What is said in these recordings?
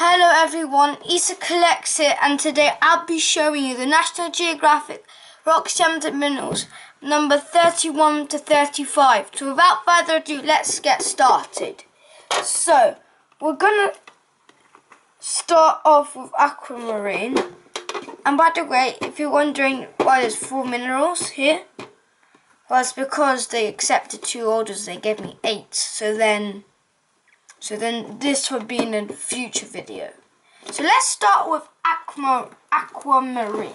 Hello everyone, A-Zcards here, and today I'll be showing you the National Geographic Rock Gems and Minerals number 31 to 35. So without further ado, let's get started. So we're gonna start off with aquamarine. And by the way, if you're wondering why there's 4 minerals here, well, it's because they accepted 2 orders. They gave me 8. So then this would be in a future video. So let's start with aquamarine.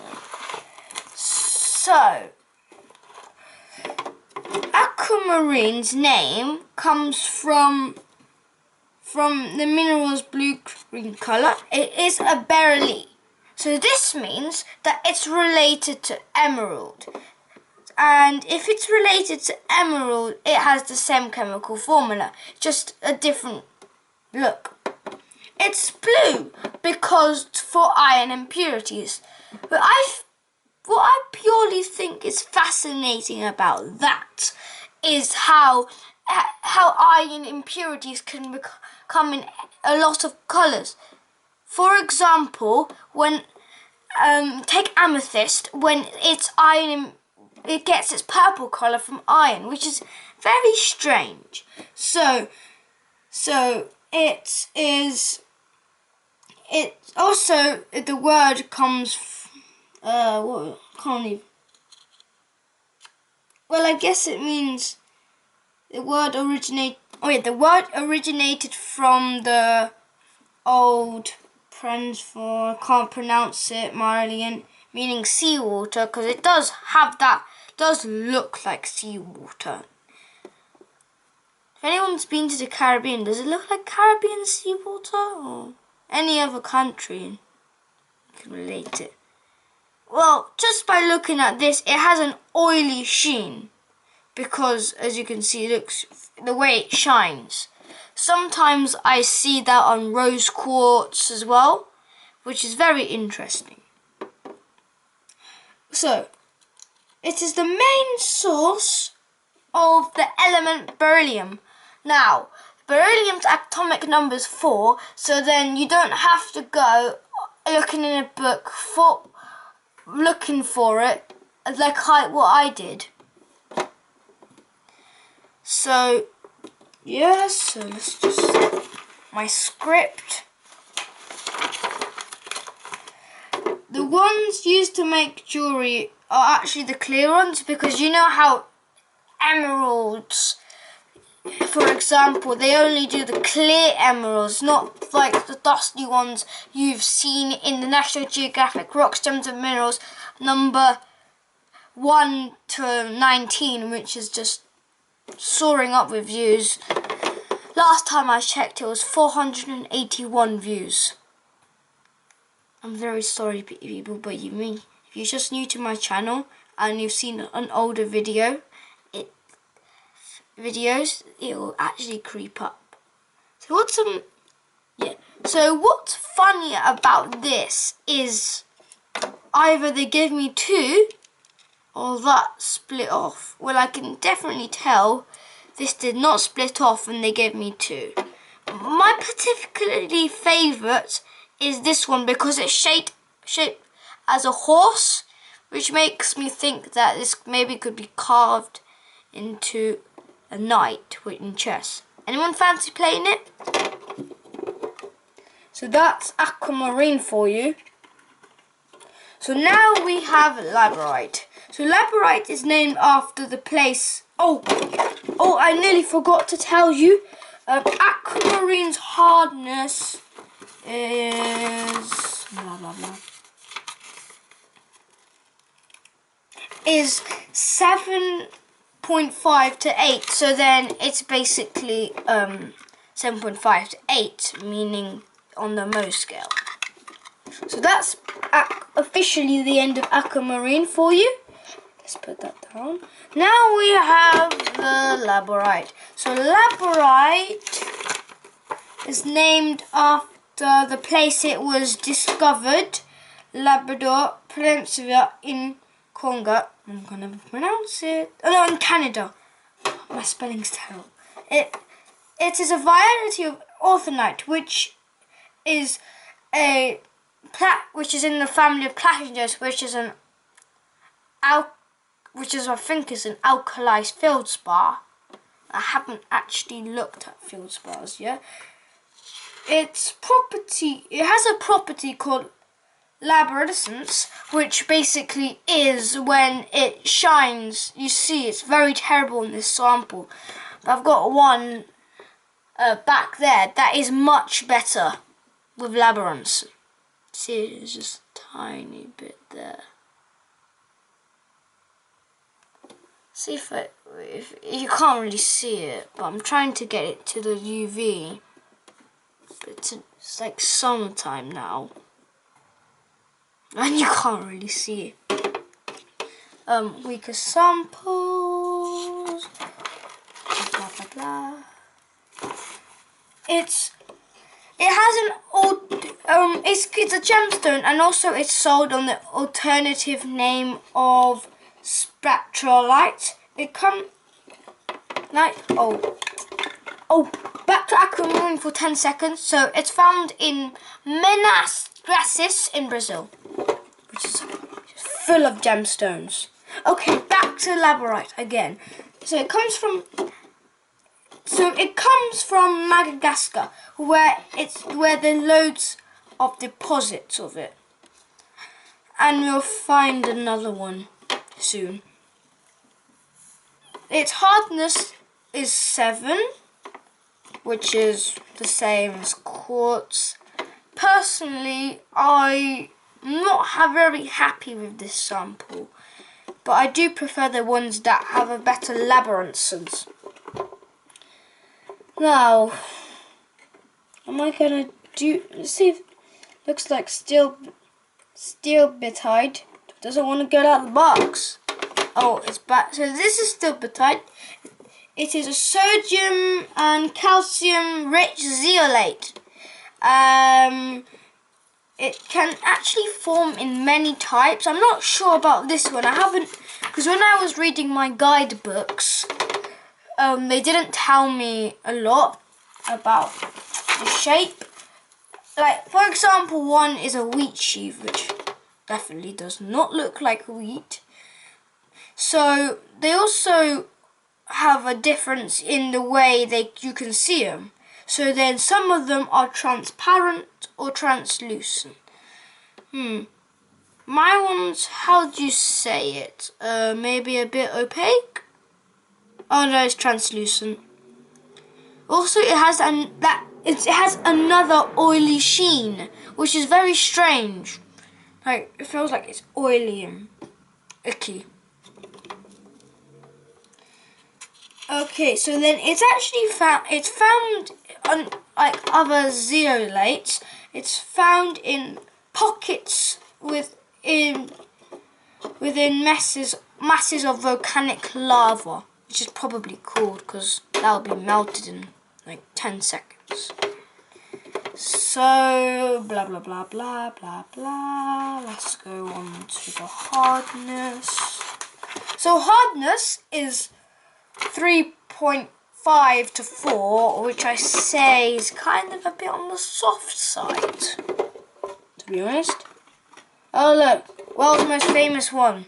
So aquamarine's name comes from the mineral's blue-green colour. It is a beryl. So this means that it's related to emerald. And if it's related to emerald, it has the same chemical formula, just a different look. It's blue because for iron impurities. But what I purely think is fascinating about that is how iron impurities can come in a lot of colours. For example, when take amethyst, when it's iron, it gets its purple colour from iron, which is very strange. So it also, the word comes, I guess it means the word originated from the old I can't pronounce it, Marillion, meaning seawater, because it does look like seawater. If anyone's been to the Caribbean, does it look like Caribbean seawater or any other country? You can relate it. Well, just by looking at this, it has an oily sheen because, as you can see, it looks the way it shines. Sometimes I see that on rose quartz as well, which is very interesting. So, it is the main source of the element beryllium. Now, beryllium's atomic number is 4, so then you don't have to go looking in a book looking for it, like what I did. So, yeah, so let's just my script. The ones used to make jewelry are actually the clear ones, because you know how emeralds, for example, they only do the clear emeralds, not like the dusty ones you've seen in the National Geographic Rocks, Gems and Minerals number 1 to 19, which is just soaring up with views. Last time I checked, it was 481 views. I'm very sorry, people, but if you're just new to my channel and you've seen an older video, it will actually creep up. So what's funny about this is either they gave me 2 or that split off. Well, I can definitely tell this did not split off and they gave me 2. My particularly favourite is this one because it's shaped as a horse, which makes me think that this maybe could be carved into a knight in chess. Anyone fancy playing it? So that's aquamarine for you. So now we have labradorite. So labradorite is named after the place. Oh, I nearly forgot to tell you. Aquamarine's hardness is is 7.5 to 8. So then it's basically 7.5 to 8, meaning on the Mohs scale. So that's officially the end of aquamarine for you. Let's put that down. Now we have the labradorite. So labradorite is named after the place it was discovered, Labrador Peninsula in Congo. I'm gonna pronounce it. Oh no, in Canada. My spelling's terrible. It is a variety of orthonite, which is which is in the family of platinums, which is I think is an alkali feldspar. I haven't actually looked at feldspars yet. It has a property called luminescence, which basically is when it shines. You see, it's very terrible in this sample. But I've got one back there that is much better with luminescence. See, it's just a tiny bit there. See if you can't really see it, but I'm trying to get it to the UV. But it's like summertime now, and you can't really see it. Weaker samples. Blah blah blah. It's a gemstone, and also it's sold on the alternative name of spectrolite. It comes like back to aquamarine for 10 seconds. So it's found in Minas Gerais in Brazil, which is full of gemstones. Okay, back to laborite again. So it comes from Madagascar, where there are loads of deposits of it, and we'll find another one soon. Its hardness is 7, which is the same as quartz. Personally, I'm not very happy with this sample, but I do prefer the ones that have a better luminescence. Now, am I gonna let's see if it looks like steel bitite. Doesn't want to get out of the box. Oh, it's back. So this is steel bitite. It is a sodium and calcium rich zeolite. It can actually form in many types. I'm not sure about this one. I haven't, because when I was reading my guidebooks, they didn't tell me a lot about the shape. Like, for example, one is a wheat sheaf, which definitely does not look like wheat. So they also have a difference in the way you can see them. So then some of them are transparent or translucent. My one's, how do you say it? Maybe a bit opaque? Oh no, it's translucent. Also, it has another oily sheen, which is very strange. Like, it feels like it's oily and icky. Okay, so then it's actually found on like other zeolites. It's found in pockets within masses of volcanic lava, which is probably cooled because that'll be melted in like 10 seconds. So blah blah blah blah blah blah. Let's go on to the hardness. So hardness is 3.5 to 4, which I say is kind of a bit on the soft side, to be honest. Oh look, world's most famous one.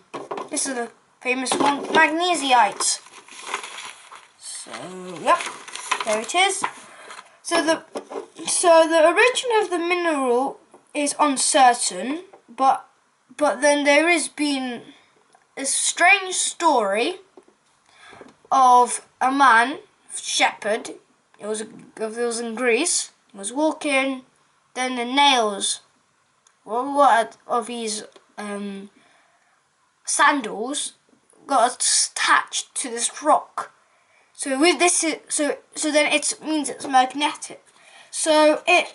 This is the famous one, magnesiite. So yep, there it is. So the origin of the mineral is uncertain, but then there has been a strange story of a man, shepherd. It was in Greece. He was walking, then the nails of his sandals got attached to this rock. So with this, so then it means it's magnetic. So it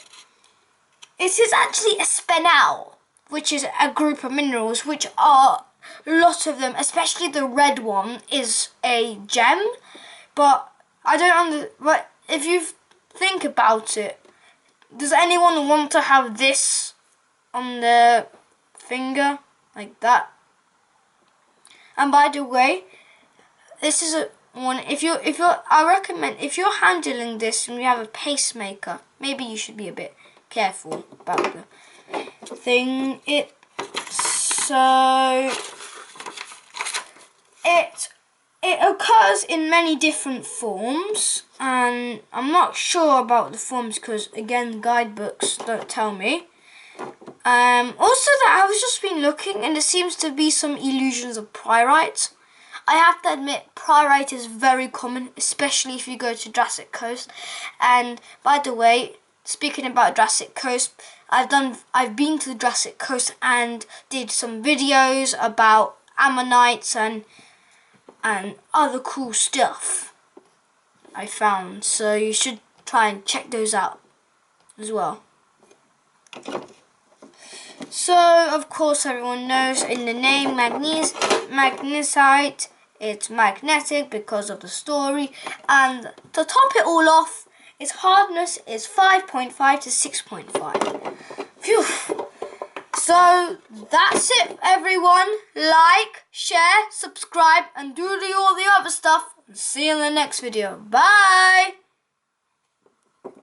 is actually a spenel, which is a group of minerals, which are a lot of them, especially the red one is a gem. But I don't but if you think about it, does anyone want to have this on their finger like that? And by the way, this is a one. I recommend if you're handling this and you have a pacemaker, maybe you should be a bit careful about the thing. So it occurs in many different forms, and I'm not sure about the forms because again guidebooks don't tell me. Also that I was just been looking and there seems to be some illusions of pyrite. I have to admit pyrite is very common, especially if you go to Jurassic Coast. And by the way, speaking about Jurassic Coast, I've been to the Jurassic Coast and did some videos about ammonites and other cool stuff I found, so you should try and check those out as well. So of course everyone knows in the name magnesite, it's magnetic because of the story, and to top it all off, its hardness is 5.5 to 6.5. Phew. So that's it everyone. Like, share, subscribe and do all the other stuff. See you in the next video. Bye!